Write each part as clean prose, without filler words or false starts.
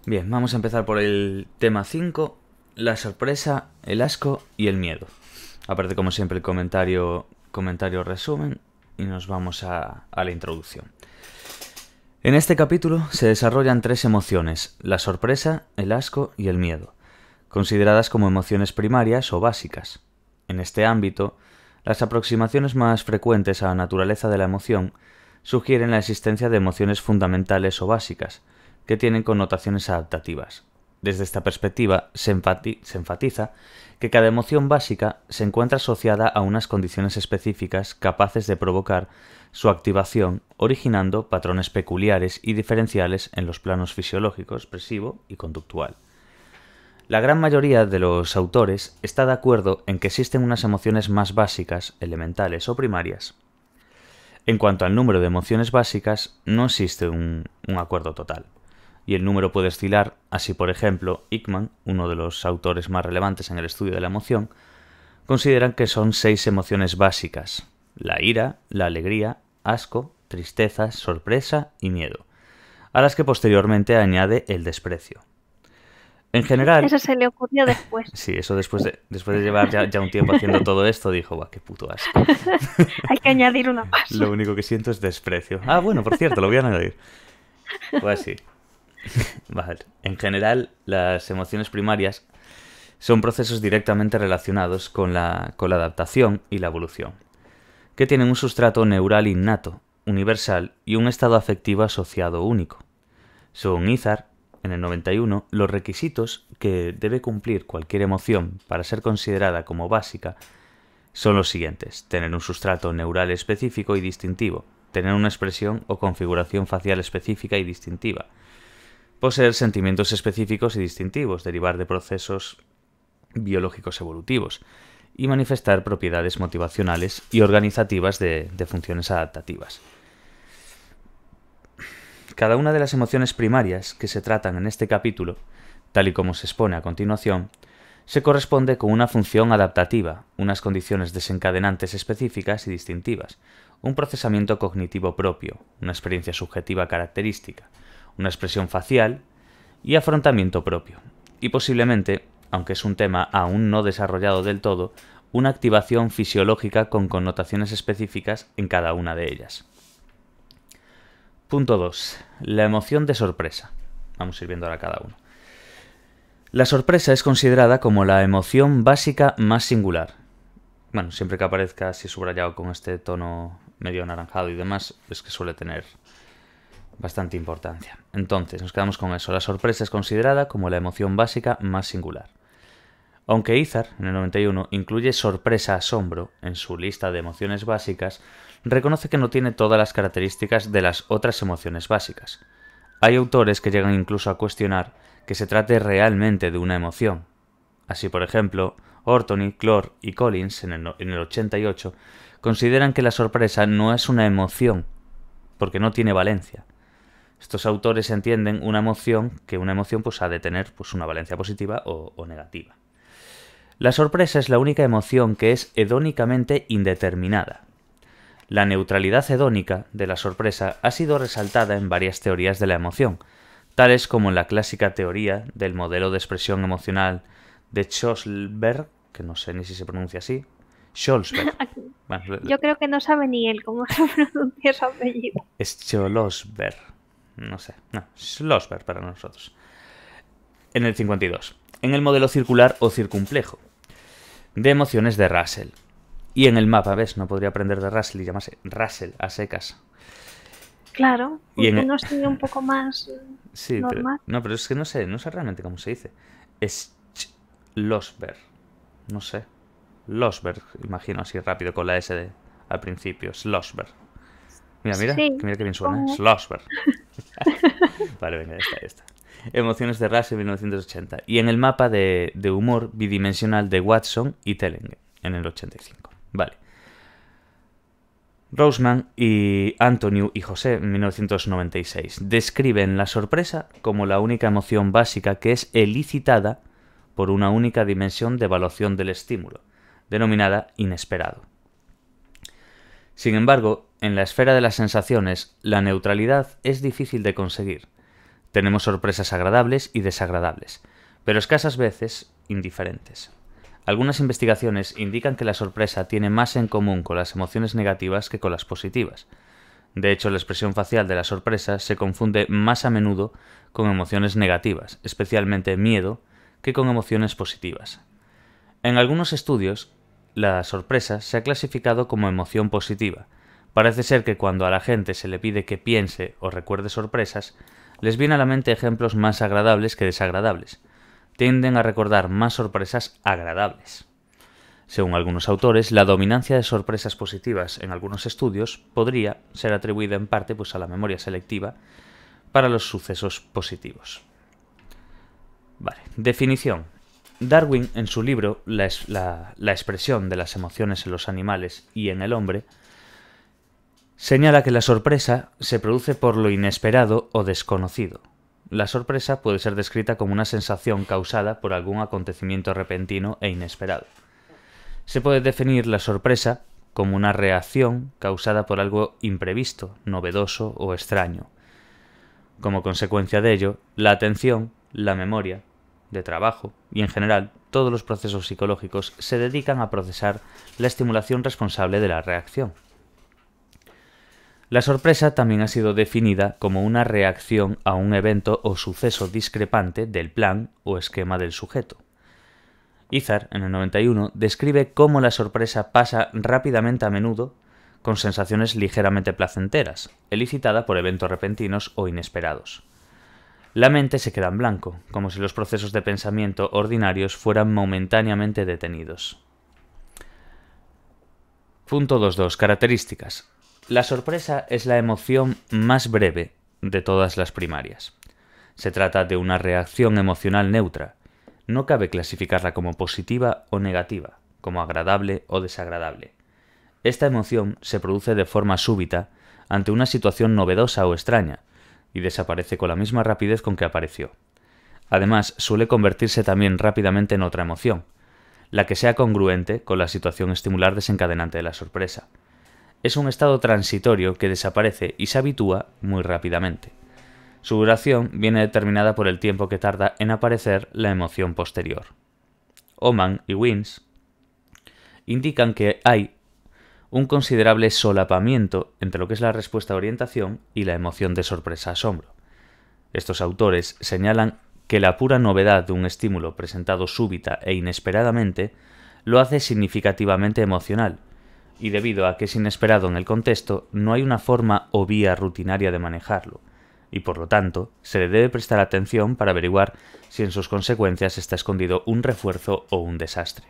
Bien, vamos a empezar por el tema 5, la sorpresa, el asco y el miedo. Aparte, como siempre, el comentario resumen y nos vamos a la introducción. En este capítulo se desarrollan tres emociones, la sorpresa, el asco y el miedo, consideradas como emociones primarias o básicas. En este ámbito, las aproximaciones más frecuentes a la naturaleza de la emoción sugieren la existencia de emociones fundamentales o básicas, que tienen connotaciones adaptativas. Desde esta perspectiva, se enfatiza que cada emoción básica se encuentra asociada a unas condiciones específicas capaces de provocar su activación, originando patrones peculiares y diferenciales en los planos fisiológico, expresivo y conductual. La gran mayoría de los autores está de acuerdo en que existen unas emociones más básicas, elementales o primarias. En cuanto al número de emociones básicas, no existe un acuerdo total, y el número puede oscilar. Así, por ejemplo, Ekman, uno de los autores más relevantes en el estudio de la emoción, consideran que son 6 emociones básicas: la ira, la alegría, asco, tristeza, sorpresa y miedo, a las que posteriormente añade el desprecio. En general... Eso se le ocurrió después. Sí, eso después de llevar ya un tiempo haciendo todo esto, dijo, va, qué puto asco. Hay que añadir una más. Lo único que siento es desprecio. Ah, bueno, por cierto, lo voy a añadir. Pues sí. Vale. En general, las emociones primarias son procesos directamente relacionados con la adaptación y la evolución, que tienen un sustrato neural innato, universal y un estado afectivo asociado único. Según Izar, en el 91, los requisitos que debe cumplir cualquier emoción para ser considerada como básica son los siguientes: tener un sustrato neural específico y distintivo, tener una expresión o configuración facial específica y distintiva, poseer sentimientos específicos y distintivos, derivar de procesos biológicos evolutivos, y manifestar propiedades motivacionales y organizativas de funciones adaptativas. Cada una de las emociones primarias que se tratan en este capítulo, tal y como se expone a continuación, se corresponde con una función adaptativa, unas condiciones desencadenantes específicas y distintivas, un procesamiento cognitivo propio, una experiencia subjetiva característica, una expresión facial y afrontamiento propio, y posiblemente, aunque es un tema aún no desarrollado del todo, una activación fisiológica con connotaciones específicas en cada una de ellas. Punto 2. La emoción de sorpresa. Vamos a ir viendo ahora cada uno. La sorpresa es considerada como la emoción básica más singular. Bueno, siempre que aparezca así subrayado con este tono medio anaranjado y demás, es que suele tener bastante importancia. Entonces, nos quedamos con eso. La sorpresa es considerada como la emoción básica más singular. Aunque Izar, en el 91, incluye sorpresa-asombro en su lista de emociones básicas, reconoce que no tiene todas las características de las otras emociones básicas. Hay autores que llegan incluso a cuestionar que se trate realmente de una emoción. Así, por ejemplo, Ortony, Clore y Collins, en el 88, consideran que la sorpresa no es una emoción, porque no tiene valencia. Estos autores entienden una emoción pues ha de tener pues una valencia positiva o negativa. La sorpresa es la única emoción que es hedónicamente indeterminada. La neutralidad hedónica de la sorpresa ha sido resaltada en varias teorías de la emoción, tales como en la clásica teoría del modelo de expresión emocional de Scholzberg, que no sé ni si se pronuncia así, Scholzberg. Bueno, Yo creo que no sabe ni él cómo se pronuncia su apellido. Scholzberg, no sé, no, Schlosberg para nosotros. En el 52, en el modelo circular o circunplejo de emociones de Russell. Y en el mapa, ¿ves? No podría aprender de Russell y llamarse Russell a secas. Claro, Y en uno sería un poco más sí, normal. pero es que no sé realmente cómo se dice. Es Losberg. No sé. Losberg, imagino así rápido con la S al principio. Slosberg. Mira Sí, que bien suena, ¿eh? como... Slosberg. Vale, venga, esta. Emociones de Russell 1980. Y en el mapa de humor bidimensional de Watson y Telling en el 85. Vale. Roseman y Antonio y José en 1996 describen la sorpresa como la única emoción básica que es elicitada por una única dimensión de evaluación del estímulo, denominada inesperado. Sin embargo, en la esfera de las sensaciones, la neutralidad es difícil de conseguir. Tenemos sorpresas agradables y desagradables, pero escasas veces indiferentes. Algunas investigaciones indican que la sorpresa tiene más en común con las emociones negativas que con las positivas. De hecho, la expresión facial de la sorpresa se confunde más a menudo con emociones negativas, especialmente miedo, que con emociones positivas. En algunos estudios, la sorpresa se ha clasificado como emoción positiva. Parece ser que cuando a la gente se le pide que piense o recuerde sorpresas, les viene a la mente ejemplos más agradables que desagradables. Tienden a recordar más sorpresas agradables. Según algunos autores, la dominancia de sorpresas positivas en algunos estudios podría ser atribuida en parte a la memoria selectiva para los sucesos positivos. Vale. Definición. Darwin, en su libro La expresión de las emociones en los animales y en el hombre, señala que la sorpresa se produce por lo inesperado o desconocido. La sorpresa puede ser descrita como una sensación causada por algún acontecimiento repentino e inesperado. Se puede definir la sorpresa como una reacción causada por algo imprevisto, novedoso o extraño. Como consecuencia de ello, la atención, la memoria de trabajo y, en general, todos los procesos psicológicos se dedican a procesar la estimulación responsable de la reacción. La sorpresa también ha sido definida como una reacción a un evento o suceso discrepante del plan o esquema del sujeto. Izard, en el 91, describe cómo la sorpresa pasa rápidamente a menudo con sensaciones ligeramente placenteras, elicitada por eventos repentinos o inesperados. La mente se queda en blanco, como si los procesos de pensamiento ordinarios fueran momentáneamente detenidos. Punto 2.2. Características. La sorpresa es la emoción más breve de todas las primarias. Se trata de una reacción emocional neutra. No cabe clasificarla como positiva o negativa, como agradable o desagradable. Esta emoción se produce de forma súbita ante una situación novedosa o extraña y desaparece con la misma rapidez con que apareció. Además, suele convertirse también rápidamente en otra emoción, la que sea congruente con la situación estimular desencadenante de la sorpresa. Es un estado transitorio que desaparece y se habitúa muy rápidamente. Su duración viene determinada por el tiempo que tarda en aparecer la emoción posterior. Oman y Wins indican que hay un considerable solapamiento entre lo que es la respuesta a orientación y la emoción de sorpresa-asombro. Estos autores señalan que la pura novedad de un estímulo presentado súbita e inesperadamente lo hace significativamente emocional, y debido a que es inesperado en el contexto, no hay una forma o vía rutinaria de manejarlo, y por lo tanto se le debe prestar atención para averiguar si en sus consecuencias está escondido un refuerzo o un desastre.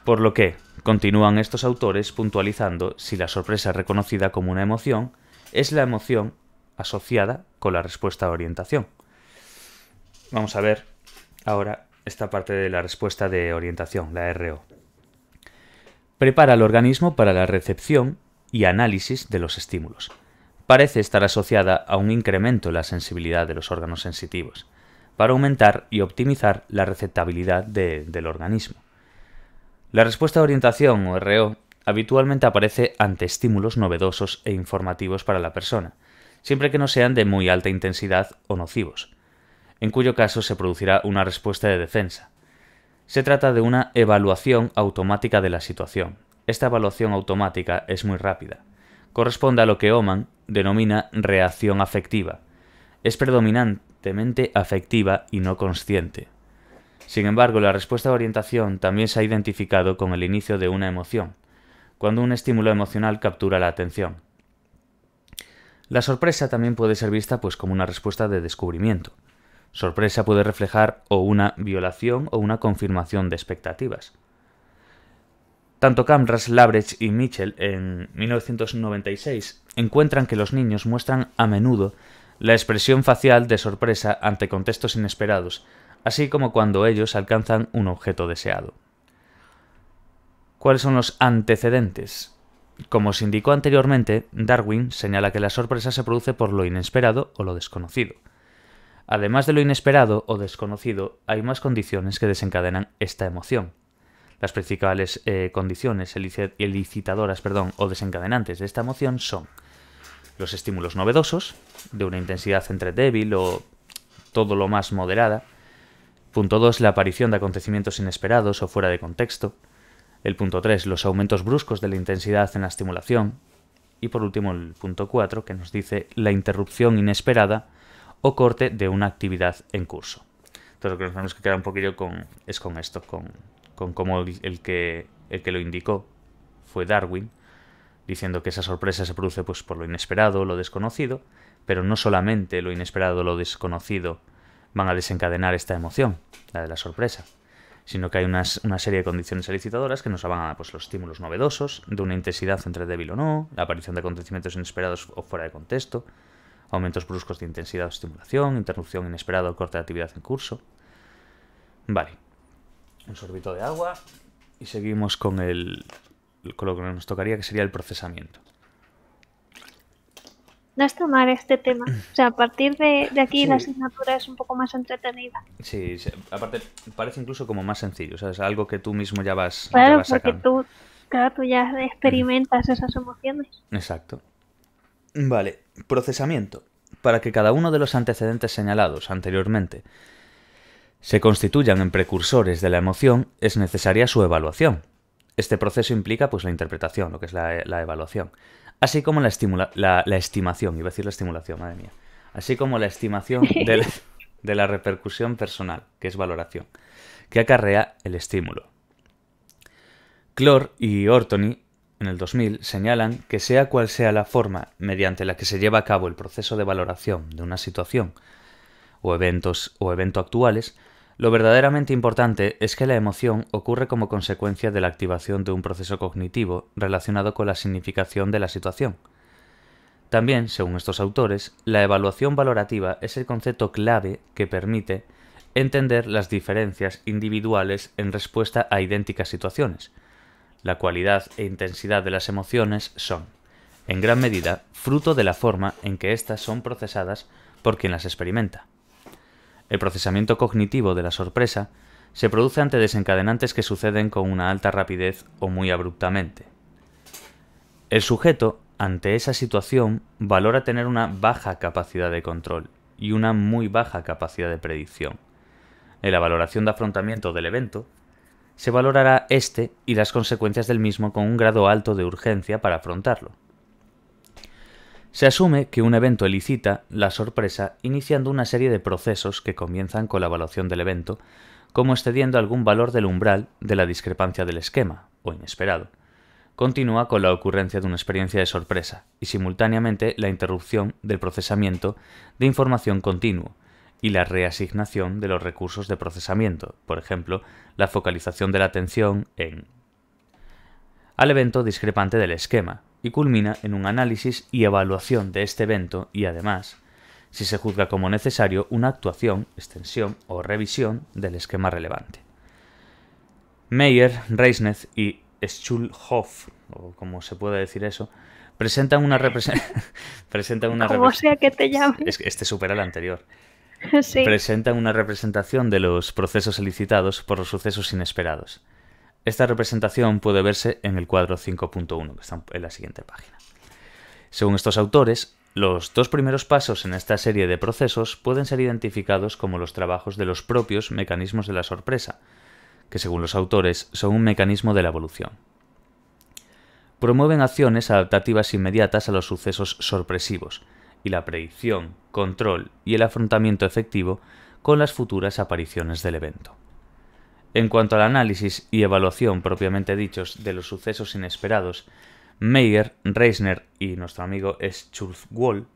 Por lo que, continúan estos autores puntualizando si la sorpresa reconocida como una emoción es la emoción asociada con la respuesta a orientación. Vamos a ver ahora esta parte de la respuesta de orientación, la RO. Prepara al organismo para la recepción y análisis de los estímulos. Parece estar asociada a un incremento en la sensibilidad de los órganos sensitivos, para aumentar y optimizar la receptabilidad del organismo. La respuesta de orientación, o RO, habitualmente aparece ante estímulos novedosos e informativos para la persona, siempre que no sean de muy alta intensidad o nocivos, en cuyo caso se producirá una respuesta de defensa. Se trata de una evaluación automática de la situación. Esta evaluación automática es muy rápida. Corresponde a lo que Oman denomina reacción afectiva. Es predominantemente afectiva y no consciente. Sin embargo, la respuesta de orientación también se ha identificado con el inicio de una emoción, cuando un estímulo emocional captura la atención. La sorpresa también puede ser vista como una respuesta de descubrimiento. Sorpresa puede reflejar o una violación o una confirmación de expectativas. Tanto Camras, Labrecht y Mitchell en 1996 encuentran que los niños muestran a menudo la expresión facial de sorpresa ante contextos inesperados, así como cuando ellos alcanzan un objeto deseado. ¿Cuáles son los antecedentes? Como se indicó anteriormente, Darwin señala que la sorpresa se produce por lo inesperado o lo desconocido. Además de lo inesperado o desconocido, hay más condiciones que desencadenan esta emoción. Las principales condiciones elicitadoras o desencadenantes de esta emoción son los estímulos novedosos, de una intensidad entre débil o todo lo más moderada. Punto 2, la aparición de acontecimientos inesperados o fuera de contexto. El punto 3, los aumentos bruscos de la intensidad en la estimulación. Y por último el punto 4, que nos dice la interrupción inesperada o corte de una actividad en curso. Entonces lo que nos tenemos que quedar un poquillo es con esto, con cómo el que lo indicó fue Darwin, diciendo que esa sorpresa se produce pues por lo inesperado, lo desconocido, pero no solamente lo inesperado o lo desconocido van a desencadenar esta emoción, la de la sorpresa, sino que hay una serie de condiciones elicitadoras que nos van a dar pues, los estímulos novedosos, de una intensidad entre débil o no, la aparición de acontecimientos inesperados o fuera de contexto, aumentos bruscos de intensidad o estimulación, interrupción inesperada o corte de actividad en curso. Vale, un sorbito de agua y seguimos con lo que nos tocaría, que sería el procesamiento. No está mal este tema. O sea, a partir de aquí Sí. la asignatura es un poco más entretenida. Sí, aparte parece incluso como más sencillo, ¿sabes? Algo que tú mismo ya vas Claro, porque sacando. tú ya experimentas esas emociones. Exacto. Vale, procesamiento. Para que cada uno de los antecedentes señalados anteriormente se constituyan en precursores de la emoción, es necesaria su evaluación. Este proceso implica pues la interpretación, lo que es la evaluación, así como la estimación, iba a decir la estimulación, madre mía, así como la estimación de la repercusión personal, que es valoración, que acarrea el estímulo. Clore y Ortony, en el 2000, señalan que sea cual sea la forma mediante la que se lleva a cabo el proceso de valoración de una situación o evento actuales, lo verdaderamente importante es que la emoción ocurre como consecuencia de la activación de un proceso cognitivo relacionado con la significación de la situación. También, según estos autores, la evaluación valorativa es el concepto clave que permite entender las diferencias individuales en respuesta a idénticas situaciones. La cualidad e intensidad de las emociones son, en gran medida, fruto de la forma en que éstas son procesadas por quien las experimenta. El procesamiento cognitivo de la sorpresa se produce ante desencadenantes que suceden con una alta rapidez o muy abruptamente. El sujeto, ante esa situación, valora tener una baja capacidad de control y una muy baja capacidad de predicción. En la valoración de afrontamiento del evento, se valorará este y las consecuencias del mismo con un grado alto de urgencia para afrontarlo. Se asume que un evento elicita la sorpresa iniciando una serie de procesos que comienzan con la evaluación del evento, como excediendo algún valor del umbral de la discrepancia del esquema, o inesperado. Continúa con la ocurrencia de una experiencia de sorpresa y simultáneamente la interrupción del procesamiento de información continuo y la reasignación de los recursos de procesamiento, por ejemplo, la focalización de la atención al evento discrepante del esquema, y culmina en un análisis y evaluación de este evento y además, si se juzga como necesario, una actuación, extensión o revisión del esquema relevante. Meyer, Reisner y Schulhoff, o como se puede decir eso, presentan una representación... Como sea que te llames. Es que este supera el anterior. Sí. Presentan una representación de los procesos elicitados por los sucesos inesperados. Esta representación puede verse en el cuadro 5.1, que está en la siguiente página. Según estos autores, los dos primeros pasos en esta serie de procesos pueden ser identificados como los trabajos de los propios mecanismos de la sorpresa, que según los autores son un mecanismo de la evolución. Promueven acciones adaptativas inmediatas a los sucesos sorpresivos, y la predicción, control y el afrontamiento efectivo con las futuras apariciones del evento. En cuanto al análisis y evaluación propiamente dichos de los sucesos inesperados, Meyer, Reisner y nuestro amigo Schulz-Wall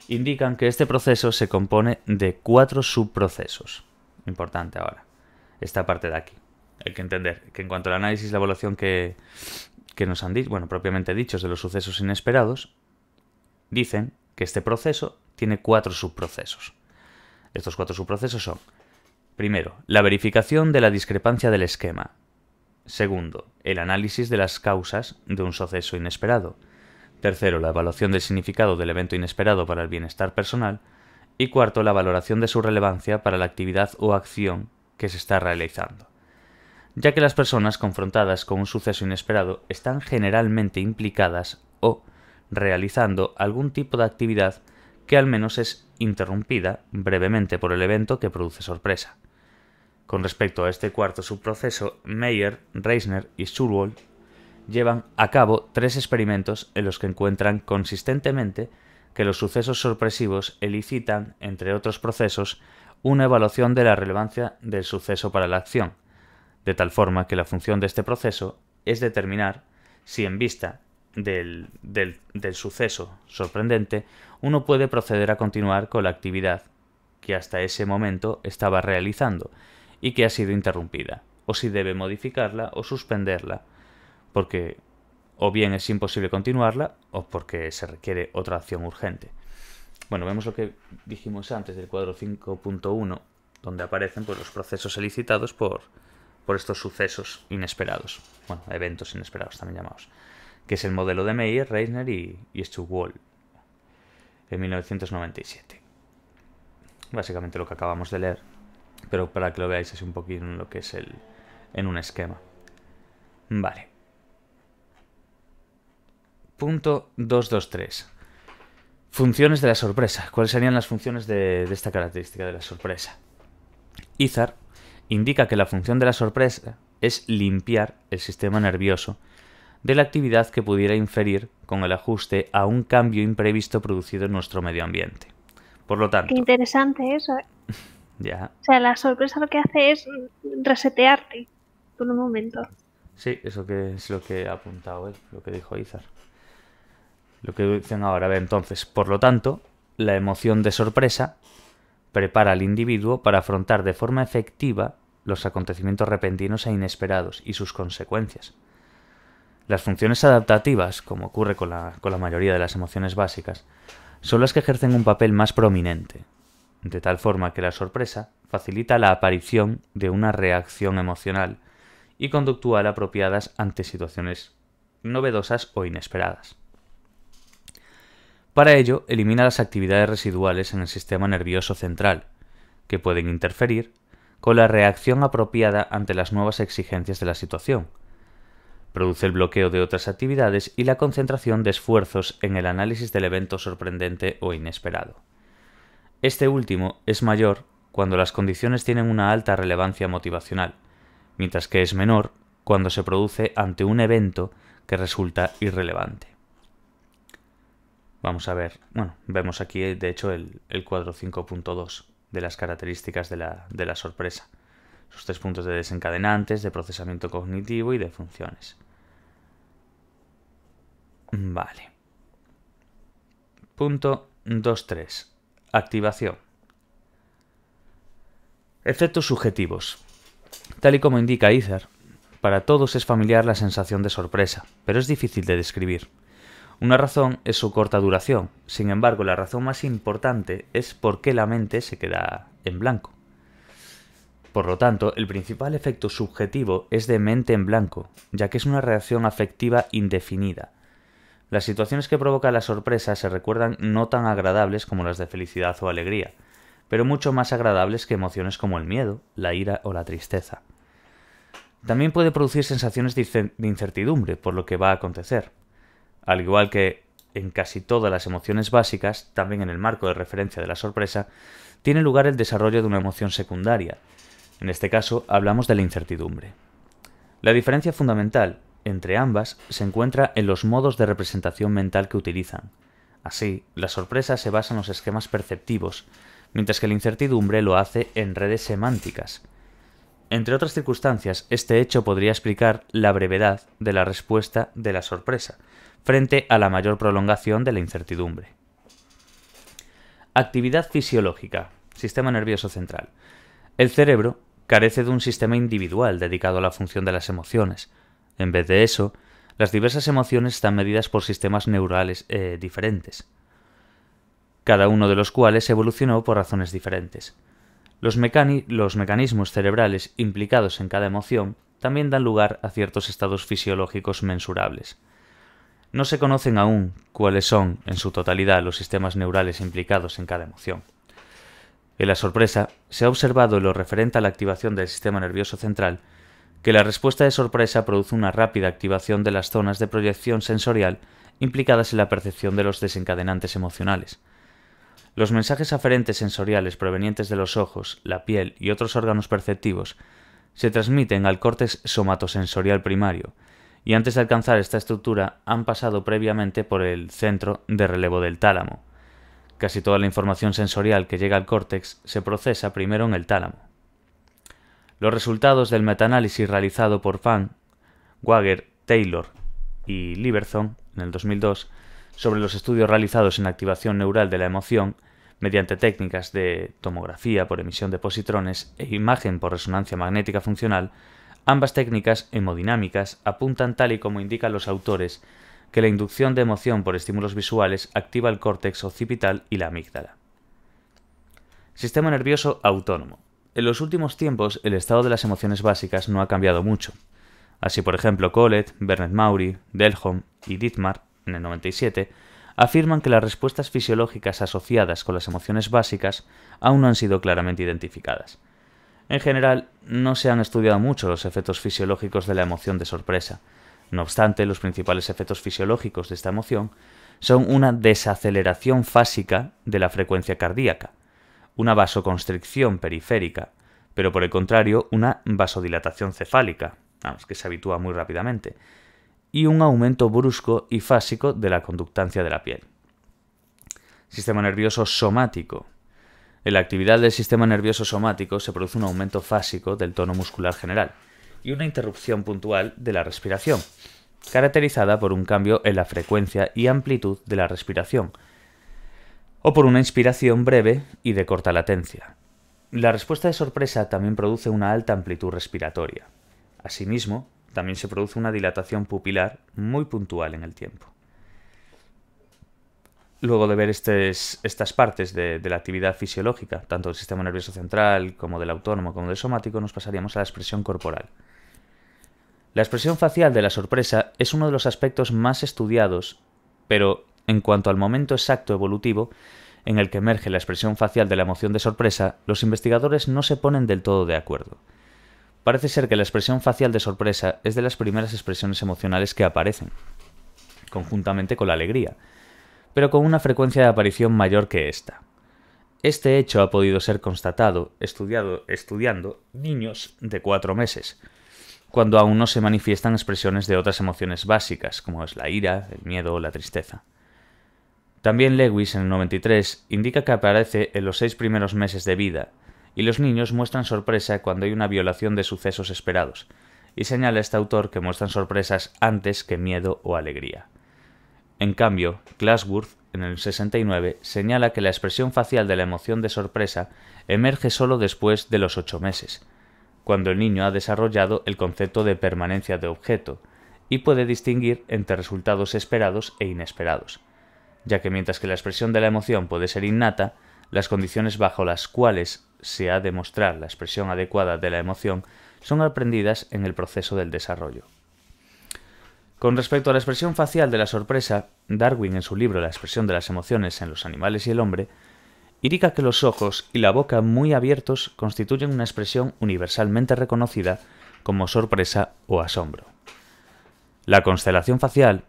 indican que este proceso se compone de 4 subprocesos. Importante ahora, esta parte de aquí. Hay que entender que en cuanto al análisis y la evaluación que nos han dicho, propiamente dichos de los sucesos inesperados, dicen que este proceso tiene 4 subprocesos. Estos 4 subprocesos son: primero, la verificación de la discrepancia del esquema. Segundo, el análisis de las causas de un suceso inesperado. Tercero, la evaluación del significado del evento inesperado para el bienestar personal. Y cuarto, la valoración de su relevancia para la actividad o acción que se está realizando. Ya que las personas confrontadas con un suceso inesperado están generalmente implicadas o realizando algún tipo de actividad que al menos es interrumpida brevemente por el evento que produce sorpresa. Con respecto a este cuarto subproceso, Meyer, Reisner y Schurwold llevan a cabo 3 experimentos en los que encuentran consistentemente que los sucesos sorpresivos elicitan, entre otros procesos, una evaluación de la relevancia del suceso para la acción, de tal forma que la función de este proceso es determinar si en vista del suceso sorprendente uno puede proceder a continuar con la actividad que hasta ese momento estaba realizando y que ha sido interrumpida, o si debe modificarla o suspenderla, porque o bien es imposible continuarla o porque se requiere otra acción urgente. Bueno, vemos lo que dijimos antes del cuadro 5.1, donde aparecen pues, los procesos elicitados por estos sucesos inesperados, bueno, eventos inesperados también llamados, que es el modelo de Meyer, Reisner y Schurwold, en 1997. Básicamente lo que acabamos de leer, pero para que lo veáis así un poquito en lo que es en un esquema. Vale. Punto 223. Funciones de la sorpresa. ¿Cuáles serían las funciones de esta característica de la sorpresa? Izar indica que la función de la sorpresa es limpiar el sistema nervioso de la actividad que pudiera inferir con el ajuste a un cambio imprevisto producido en nuestro medio ambiente. Por lo tanto... Qué interesante eso. Ya. O sea, la sorpresa lo que hace es resetearte por un momento. Sí, eso que es lo que ha apuntado él, lo que dijo Izar. Lo que dicen ahora, a ver, entonces, por lo tanto, la emoción de sorpresa prepara al individuo para afrontar de forma efectiva los acontecimientos repentinos e inesperados y sus consecuencias. Las funciones adaptativas, como ocurre con la mayoría de las emociones básicas, son las que ejercen un papel más prominente, de tal forma que la sorpresa facilita la aparición de una reacción emocional y conductual apropiadas ante situaciones novedosas o inesperadas. Para ello, elimina las actividades residuales en el sistema nervioso central, que pueden interferir con la reacción apropiada ante las nuevas exigencias de la situación. Produce el bloqueo de otras actividades y la concentración de esfuerzos en el análisis del evento sorprendente o inesperado. Este último es mayor cuando las condiciones tienen una alta relevancia motivacional, mientras que es menor cuando se produce ante un evento que resulta irrelevante. Vamos a ver, bueno, vemos aquí de hecho el cuadro 5.2 de las características de la sorpresa. Sus 3 puntos de desencadenantes, de procesamiento cognitivo y de funciones. Vale. Punto 2.3. Activación. Efectos subjetivos. Tal y como indica Izar, para todos es familiar la sensación de sorpresa, pero es difícil de describir. Una razón es su corta duración, sin embargo la razón más importante es por qué la mente se queda en blanco. Por lo tanto, el principal efecto subjetivo es de mente en blanco, ya que es una reacción afectiva indefinida. Las situaciones que provoca la sorpresa se recuerdan no tan agradables como las de felicidad o alegría, pero mucho más agradables que emociones como el miedo, la ira o la tristeza. También puede producir sensaciones de incertidumbre por lo que va a acontecer. Al igual que en casi todas las emociones básicas, también en el marco de referencia de la sorpresa, tiene lugar el desarrollo de una emoción secundaria. En este caso, hablamos de la incertidumbre. La diferencia fundamental entre ambas se encuentra en los modos de representación mental que utilizan. Así, la sorpresa se basa en los esquemas perceptivos, mientras que la incertidumbre lo hace en redes semánticas. Entre otras circunstancias, este hecho podría explicar la brevedad de la respuesta de la sorpresa, frente a la mayor prolongación de la incertidumbre. Actividad fisiológica. Sistema nervioso central. El cerebro carece de un sistema individual dedicado a la función de las emociones. En vez de eso, las diversas emociones están medidas por sistemas neurales diferentes, cada uno de los cuales evolucionó por razones diferentes. Los mecanismos cerebrales implicados en cada emoción también dan lugar a ciertos estados fisiológicos mensurables. No se conocen aún cuáles son, en su totalidad, los sistemas neurales implicados en cada emoción. En la sorpresa, se ha observado en lo referente a la activación del sistema nervioso central que la respuesta de sorpresa produce una rápida activación de las zonas de proyección sensorial implicadas en la percepción de los desencadenantes emocionales. Los mensajes aferentes sensoriales provenientes de los ojos, la piel y otros órganos perceptivos se transmiten al córtex somatosensorial primario, y antes de alcanzar esta estructura han pasado previamente por el centro de relevo del tálamo. Casi toda la información sensorial que llega al córtex se procesa primero en el tálamo. Los resultados del metaanálisis realizado por Fang, Wager, Taylor y Lieberthon en el 2002 sobre los estudios realizados en activación neural de la emoción mediante técnicas de tomografía por emisión de positrones e imagen por resonancia magnética funcional, ambas técnicas hemodinámicas apuntan, tal y como indican los autores, que la inducción de emoción por estímulos visuales activa el córtex occipital y la amígdala. Sistema nervioso autónomo. En los últimos tiempos, el estado de las emociones básicas no ha cambiado mucho. Así, por ejemplo, Collett, Bernet-Maury, Delholm y Dittmar, en el 97, afirman que las respuestas fisiológicas asociadas con las emociones básicas aún no han sido claramente identificadas. En general, no se han estudiado mucho los efectos fisiológicos de la emoción de sorpresa. No obstante, los principales efectos fisiológicos de esta emoción son una desaceleración fásica de la frecuencia cardíaca, una vasoconstricción periférica, pero por el contrario, una vasodilatación cefálica, que se habitúa muy rápidamente, y un aumento brusco y fásico de la conductancia de la piel. Sistema nervioso somático. En la actividad del sistema nervioso somático se produce un aumento fásico del tono muscular general y una interrupción puntual de la respiración, caracterizada por un cambio en la frecuencia y amplitud de la respiración, o por una inspiración breve y de corta latencia. La respuesta de sorpresa también produce una alta amplitud respiratoria. Asimismo, también se produce una dilatación pupilar muy puntual en el tiempo. Luego de ver estas partes de la actividad fisiológica, tanto del sistema nervioso central como del autónomo como del somático, nos pasaríamos a la expresión corporal. La expresión facial de la sorpresa es uno de los aspectos más estudiados, pero en cuanto al momento exacto evolutivo en el que emerge la expresión facial de la emoción de sorpresa, los investigadores no se ponen del todo de acuerdo. Parece ser que la expresión facial de sorpresa es de las primeras expresiones emocionales que aparecen, conjuntamente con la alegría, pero con una frecuencia de aparición mayor que esta. Este hecho ha podido ser constatado estudiando niños de 4 meses, cuando aún no se manifiestan expresiones de otras emociones básicas, como es la ira, el miedo o la tristeza. También Lewis, en el 93, indica que aparece en los 6 primeros meses de vida, y los niños muestran sorpresa cuando hay una violación de sucesos esperados, y señala este autor que muestran sorpresas antes que miedo o alegría. En cambio, Glassworth, en el 69, señala que la expresión facial de la emoción de sorpresa emerge solo después de los 8 meses, cuando el niño ha desarrollado el concepto de permanencia de objeto, y puede distinguir entre resultados esperados e inesperados, ya que mientras que la expresión de la emoción puede ser innata, las condiciones bajo las cuales se ha de mostrar la expresión adecuada de la emoción son aprendidas en el proceso del desarrollo. Con respecto a la expresión facial de la sorpresa, Darwin, en su libro La expresión de las emociones en los animales y el hombre, indica que los ojos y la boca muy abiertos constituyen una expresión universalmente reconocida como sorpresa o asombro. La constelación facial,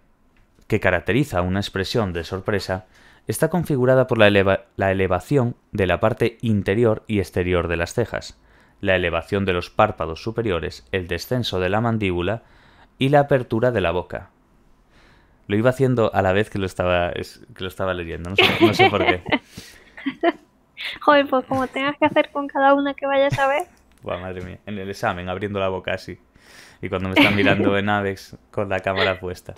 que caracteriza una expresión de sorpresa, está configurada por la elevación de la parte interior y exterior de las cejas, la elevación de los párpados superiores, el descenso de la mandíbula y la apertura de la boca. Lo iba haciendo a la vez que lo estaba leyendo, no sé por qué. Joder, pues como tengas que hacer con cada una que vayas a ver. Buah, madre mía, en el examen, abriendo la boca así. Y cuando me están mirando en Avex con la cámara puesta.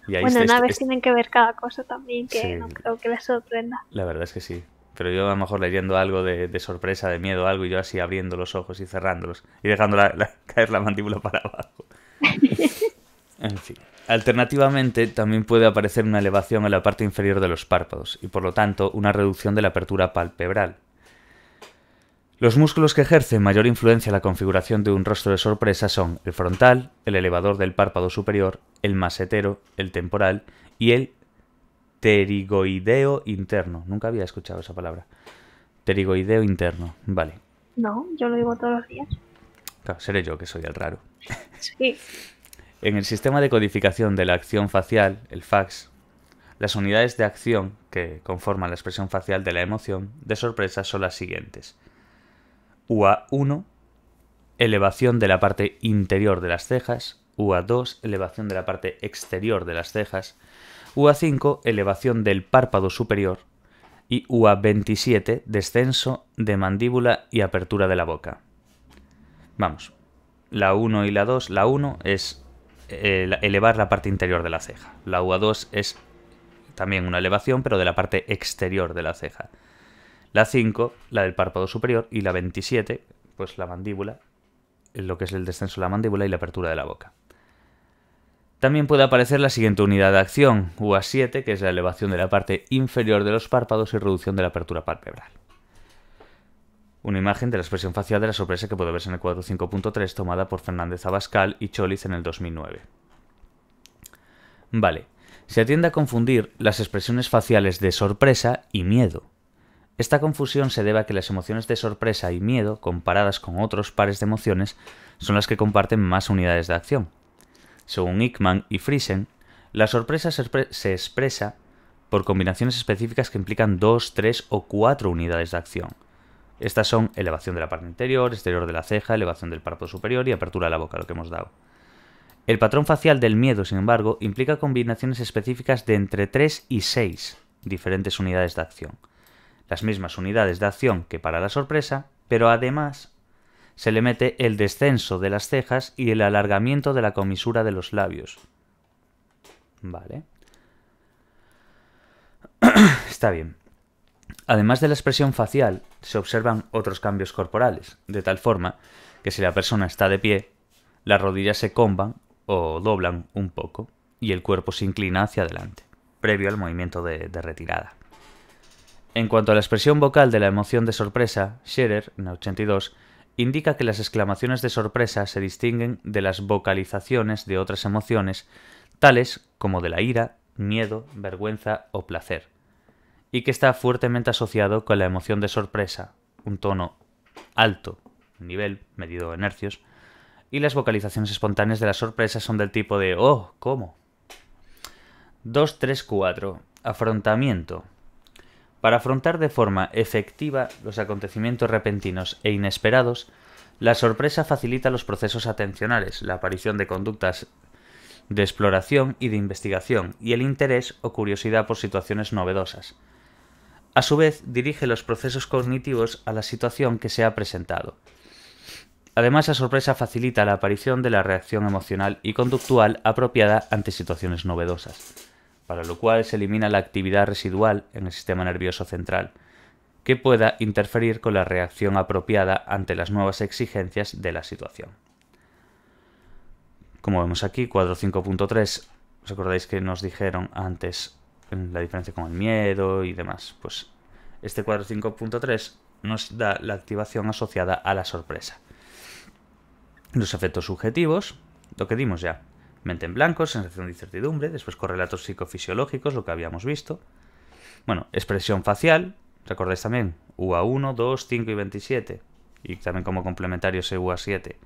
Y ahí Bueno, en Aves tienen que ver cada cosa también, que sí, no creo que les sorprenda. La verdad es que sí. Pero yo a lo mejor leyendo algo de sorpresa, de miedo, algo, y yo así abriendo los ojos y cerrándolos. Y dejando caer la mandíbula para abajo. En fin. Alternativamente, también puede aparecer una elevación en la parte inferior de los párpados, y por lo tanto una reducción de la apertura palpebral. Los músculos que ejercen mayor influencia en la configuración de un rostro de sorpresa son el frontal, el elevador del párpado superior, el masetero, el temporal y el pterigoideo interno. Nunca había escuchado esa palabra. Pterigoideo interno, vale. No, yo lo digo todos los días. Claro, seré yo que soy el raro. Sí. En el sistema de codificación de la acción facial, el FACS, Las unidades de acción que conforman la expresión facial de la emoción de sorpresa son las siguientes. UA1, elevación de la parte interior de las cejas. UA2, elevación de la parte exterior de las cejas. UA5, elevación del párpado superior. Y UA27, descenso de mandíbula y apertura de la boca. Vamos, la 1 y la 2. La 1 es elevar la parte interior de la ceja. La UA2 es también una elevación, pero de la parte exterior de la ceja. La 5, la del párpado superior, y la 27, pues la mandíbula, lo que es el descenso de la mandíbula y la apertura de la boca. También puede aparecer la siguiente unidad de acción, UA7, que es la elevación de la parte inferior de los párpados y reducción de la apertura palpebral. Una imagen de la expresión facial de la sorpresa que puede verse en el cuadro 5.3, tomada por Fernández Abascal y Choliz en el 2009. Vale, se tiende a confundir las expresiones faciales de sorpresa y miedo. Esta confusión se debe a que las emociones de sorpresa y miedo, comparadas con otros pares de emociones, son las que comparten más unidades de acción. Según Ekman y Friesen, la sorpresa se expresa por combinaciones específicas que implican 2, 3 o 4 unidades de acción. Estas son elevación de la parte interior, exterior de la ceja, elevación del párpado superior y apertura de la boca, lo que hemos dado. El patrón facial del miedo, sin embargo, implica combinaciones específicas de entre 3 y 6 diferentes unidades de acción. Las mismas unidades de acción que para la sorpresa, pero además se le mete el descenso de las cejas y el alargamiento de la comisura de los labios. Vale. Está bien. Además de la expresión facial, se observan otros cambios corporales, de tal forma que si la persona está de pie, las rodillas se comban o doblan un poco y el cuerpo se inclina hacia adelante, previo al movimiento de retirada. En cuanto a la expresión vocal de la emoción de sorpresa, Scherer, en el 82, indica que las exclamaciones de sorpresa se distinguen de las vocalizaciones de otras emociones, tales como de la ira, miedo, vergüenza o placer, y que está fuertemente asociado con la emoción de sorpresa, un tono alto, nivel medido en hercios, y las vocalizaciones espontáneas de la sorpresa son del tipo de «Oh, ¿cómo?». 2, 3, 4. Afrontamiento. Para afrontar de forma efectiva los acontecimientos repentinos e inesperados, la sorpresa facilita los procesos atencionales, la aparición de conductas de exploración y de investigación, y el interés o curiosidad por situaciones novedosas. A su vez, dirige los procesos cognitivos a la situación que se ha presentado. Además, la sorpresa facilita la aparición de la reacción emocional y conductual apropiada ante situaciones novedosas, para lo cual se elimina la actividad residual en el sistema nervioso central, que pueda interferir con la reacción apropiada ante las nuevas exigencias de la situación. Como vemos aquí, cuadro 5.3, ¿os acordáis que nos dijeron antes la diferencia con el miedo y demás? Pues este cuadro 5.3 nos da la activación asociada a la sorpresa. Los efectos subjetivos, lo que dimos ya. Mente en blanco, sensación de incertidumbre, después correlatos psicofisiológicos, lo que habíamos visto. Bueno, expresión facial, recordáis también, UA1, 2, 5 y 27, y también como complementario ese UA7.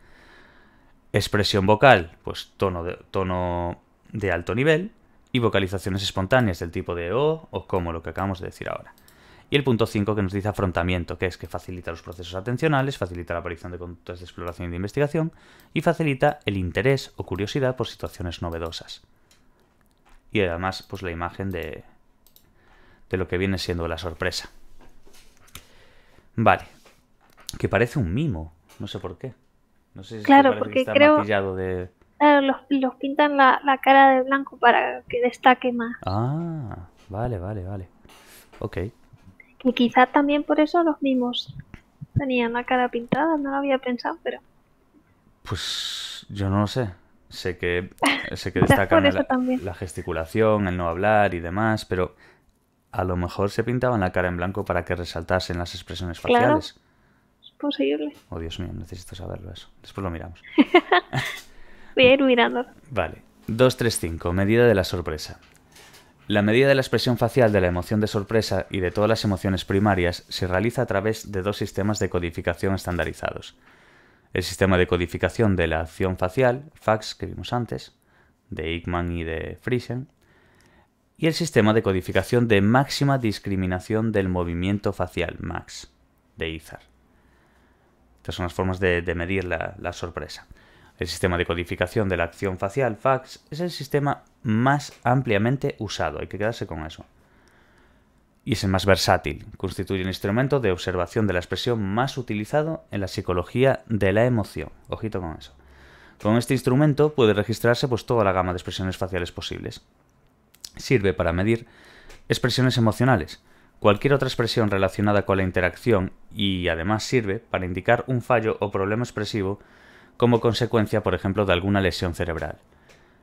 Expresión vocal, pues tono de alto nivel, y vocalizaciones espontáneas del tipo de o como, lo que acabamos de decir ahora. Y el punto 5 que nos dice afrontamiento, que es que facilita los procesos atencionales, facilita la aparición de conductas de exploración y de investigación, y facilita el interés o curiosidad por situaciones novedosas. Y además, pues la imagen de lo que viene siendo la sorpresa. Vale. Que parece un mimo, no sé por qué. No sé si Claro, parece porque que está creo... maquillado de... Claro, los pintan la cara de blanco para que destaque más. Ah, vale. Ok. Y quizá también por eso los mimos tenían la cara pintada, no lo había pensado, pero... Pues yo no lo sé. Sé que destacan la gesticulación, el no hablar y demás, pero a lo mejor se pintaban la cara en blanco para que resaltasen las expresiones faciales. Claro, es posible. Oh, Dios mío, necesito saberlo eso. Después lo miramos. Voy a ir mirándolo. Vale. 235. Medida de la sorpresa. La medida de la expresión facial de la emoción de sorpresa y de todas las emociones primarias se realiza a través de dos sistemas de codificación estandarizados. El sistema de codificación de la acción facial, FACS, que vimos antes, de Ekman y de Friesen, y el sistema de codificación de máxima discriminación del movimiento facial, MAX, de Izar. Estas son las formas de medir la sorpresa. El sistema de codificación de la acción facial, FACS, es el sistema más ampliamente usado, hay que quedarse con eso. Y es el más versátil, constituye un instrumento de observación de la expresión más utilizado en la psicología de la emoción. Ojito con eso. Con este instrumento puede registrarse pues toda la gama de expresiones faciales posibles. Sirve para medir expresiones emocionales, cualquier otra expresión relacionada con la interacción y además sirve para indicar un fallo o problema expresivo como consecuencia, por ejemplo, de alguna lesión cerebral.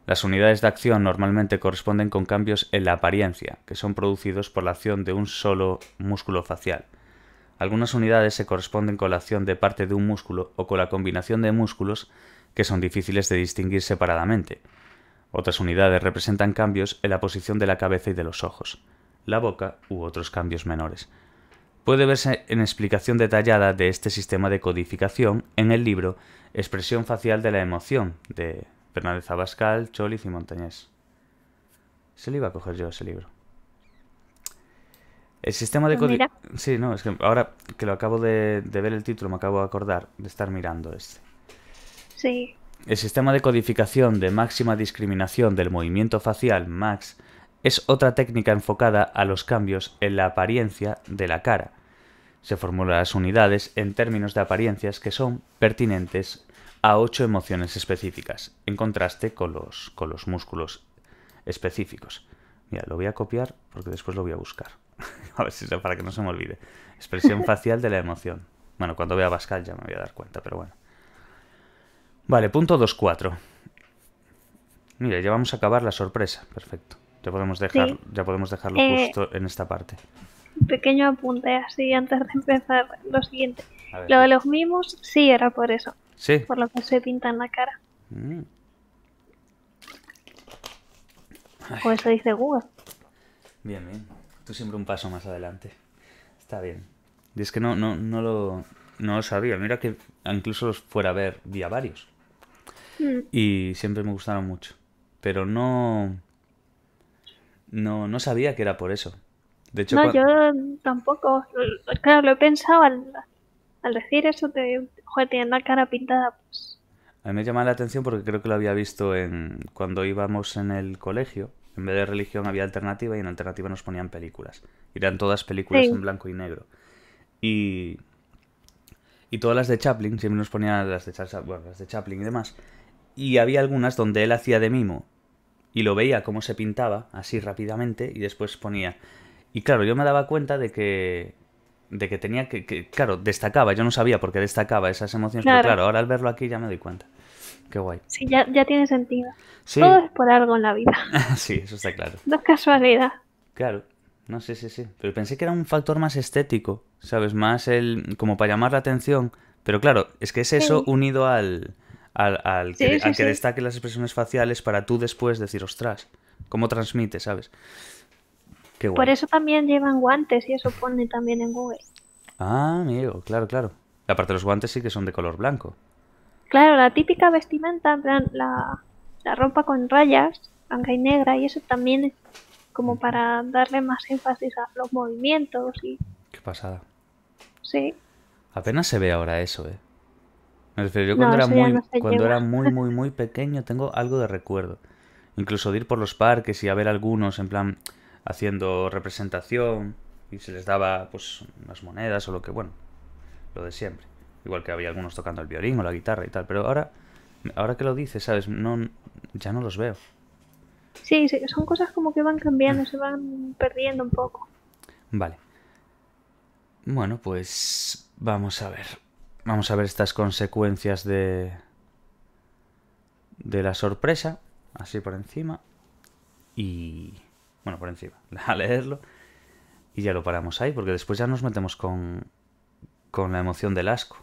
Las unidades de acción normalmente corresponden con cambios en la apariencia, que son producidos por la acción de un solo músculo facial. Algunas unidades se corresponden con la acción de parte de un músculo o con la combinación de músculos que son difíciles de distinguir separadamente. Otras unidades representan cambios en la posición de la cabeza y de los ojos, la boca u otros cambios menores. Puede verse en explicación detallada de este sistema de codificación en el libro Expresión facial de la emoción, de Fernández Abascal, Choliz y Montañés. Se lo iba a coger yo, ese libro. El sistema de codificación... Sí, no, es que ahora que lo acabo de ver el título me acabo de acordar de estar mirando este. Sí. El sistema de codificación de máxima discriminación del movimiento facial, MAX, es otra técnica enfocada a los cambios en la apariencia de la cara. Se formulan las unidades en términos de apariencias que son pertinentes a 8 emociones específicas, en contraste con los músculos específicos. Mira, lo voy a copiar porque después lo voy a buscar. A ver si para que no se me olvide. Expresión facial de la emoción. Bueno, cuando vea Pascal ya me voy a dar cuenta, pero bueno. Vale, punto 2.4. Mira, ya vamos a acabar la sorpresa. Perfecto. Ya podemos dejarlo justo en esta parte. Un pequeño apunte así antes de empezar lo siguiente. Lo de los mimos sí era por eso. Sí. Por lo que se pinta en la cara. O eso dice Google. Bien, bien. Tú siempre un paso más adelante. Está bien. Y es que no lo sabía. Mira que incluso los fuera a ver vía varios. Y siempre me gustaron mucho. Pero no sabía que era por eso. De hecho, no, yo tampoco. Claro, lo he pensado al decir eso de, joder, tiene la cara pintada, pues. A mí me llama la atención porque creo que lo había visto cuando íbamos en el colegio. En vez de religión había alternativa y en alternativa nos ponían películas. Eran todas películas en blanco y negro. Y todas las de Chaplin, siempre nos ponían las de Chaplin y demás. Y había algunas donde él hacía de mimo y lo veía cómo se pintaba así rápidamente y después ponía... Y claro, yo me daba cuenta de que tenía que claro, destacaba. Yo no sabía por qué destacaba esas emociones, pero claro, ahora al verlo aquí ya me doy cuenta. Qué guay. Sí, ya tiene sentido. Sí. Todo es por algo en la vida. Sí, eso está claro. No es casualidad. Claro. No, sí. Pero pensé que era un factor más estético, ¿sabes? Más como para llamar la atención. Pero claro, es que es eso unido al que destaque las expresiones faciales para tú después decir, ostras, ¿cómo transmite, sabes? Qué guay. Por eso también llevan guantes y eso pone también en Google. Ah, amigo, claro. Aparte los guantes sí que son de color blanco. Claro, la típica vestimenta, en plan, la ropa con rayas, blanca y negra, y eso también es como para darle más énfasis a los movimientos y... Qué pasada. Sí. Apenas se ve ahora eso, ¿eh? Me refiero, yo cuando era muy pequeño tengo algo de recuerdo. Incluso de ir por los parques y a ver algunos, en plan, haciendo representación y se les daba, pues, unas monedas o lo que, bueno, lo de siempre. Igual que había algunos tocando el violín o la guitarra y tal. Pero ahora que lo dices, ¿sabes? Ya no los veo. Sí, son cosas como que van cambiando, se van perdiendo un poco. Vale. Bueno, pues vamos a ver. Vamos a ver estas consecuencias de la sorpresa, así por encima. Y... bueno, por encima, a leerlo. Y ya lo paramos ahí, porque después ya nos metemos con la emoción del asco.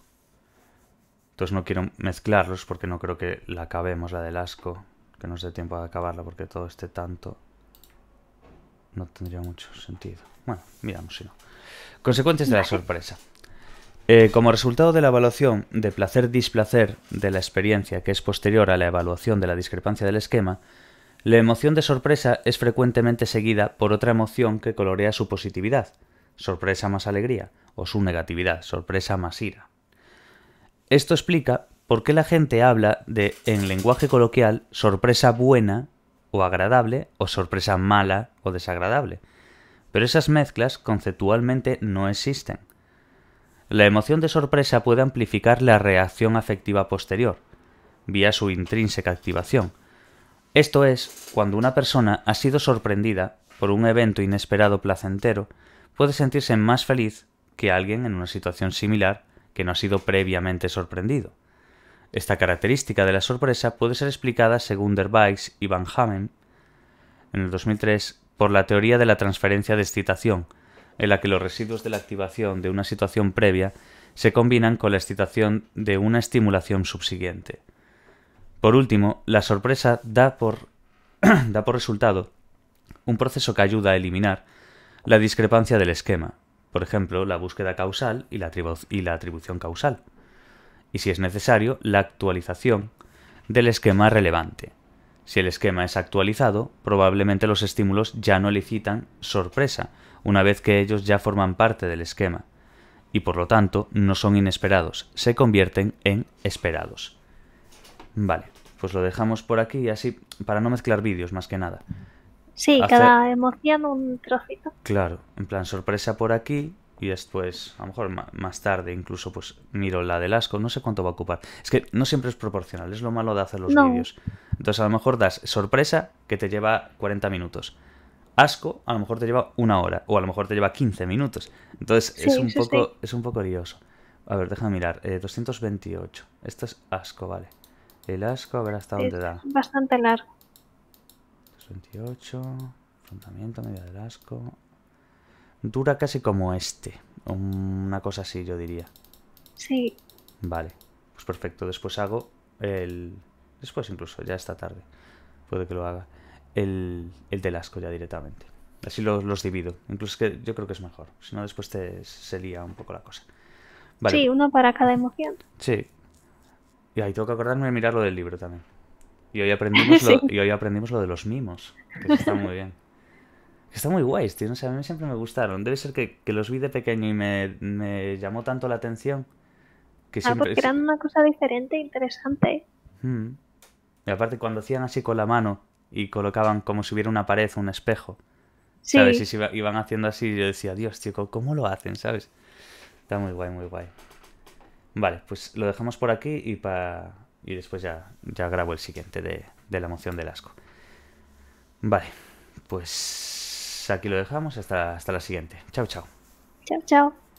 Entonces no quiero mezclarlos porque no creo que la acabemos, la del asco. Que nos dé tiempo a acabarla porque todo este tanto no tendría mucho sentido. Bueno, miramos si no. Consecuencias de la sorpresa. Como resultado de la evaluación de placer-displacer de la experiencia que es posterior a la evaluación de la discrepancia del esquema, La emoción de sorpresa es frecuentemente seguida por otra emoción que colorea su positividad, sorpresa más alegría, o su negatividad, sorpresa más ira. Esto explica por qué la gente habla de, en lenguaje coloquial, sorpresa buena o agradable o sorpresa mala o desagradable. Pero esas mezclas conceptualmente no existen. La emoción de sorpresa puede amplificar la reacción afectiva posterior, vía su intrínseca activación. Esto es, cuando una persona ha sido sorprendida por un evento inesperado placentero, puede sentirse más feliz que alguien en una situación similar que no ha sido previamente sorprendido. Esta característica de la sorpresa puede ser explicada, según Dervaix y Van Hamen, en el 2003, por la teoría de la transferencia de excitación, en la que los residuos de la activación de una situación previa se combinan con la excitación de una estimulación subsiguiente. Por último, la sorpresa da por resultado un proceso que ayuda a eliminar la discrepancia del esquema, por ejemplo, la búsqueda causal y la atribución causal, y si es necesario, la actualización del esquema relevante. Si el esquema es actualizado, probablemente los estímulos ya no elicitan sorpresa, una vez que ellos ya forman parte del esquema, y por lo tanto no son inesperados, se convierten en esperados. Vale, pues lo dejamos por aquí, así para no mezclar vídeos más que nada. Sí, cada emoción un trocito. Claro, en plan sorpresa por aquí y después, a lo mejor más tarde incluso, pues miro la del asco, no sé cuánto va a ocupar. Es que no siempre es proporcional, es lo malo de hacer los vídeos. Entonces a lo mejor das sorpresa que te lleva 40 minutos. Asco a lo mejor te lleva 1 hora o a lo mejor te lleva 15 minutos. Entonces Sí, es un poco lioso. A ver, déjame mirar. 228. Esto es asco, vale. El asco, a ver hasta dónde da. Bastante largo. 228. Afrontamiento, media del asco. Dura casi como este. Una cosa así, yo diría. Sí. Vale. Pues perfecto. Después hago el... Después incluso, ya esta tarde. Puede que lo haga. El del asco ya directamente. Así los divido. Incluso es que yo creo que es mejor. Si no, después se lía un poco la cosa. Vale. Sí, uno para cada emoción. Sí. Y ahí tengo que acordarme de mirar lo del libro también. Y hoy aprendimos, hoy aprendimos lo de los mimos. Que eso está muy bien. Está muy guays, tío. No sé, a mí siempre me gustaron. Debe ser que los vi de pequeño y me llamó tanto la atención. Que siempre... porque eran una cosa diferente e interesante. Y aparte cuando hacían así con la mano y colocaban como si hubiera una pared o un espejo. Sí. ¿Sabes? Y si iban haciendo así, yo decía, Dios, tío, ¿cómo lo hacen? ¿Sabes? Está muy guay, muy guay. Vale, pues lo dejamos por aquí y después ya grabo el siguiente de la emoción del asco. Vale, pues aquí lo dejamos hasta la siguiente. Chao, chao. Chao, chao.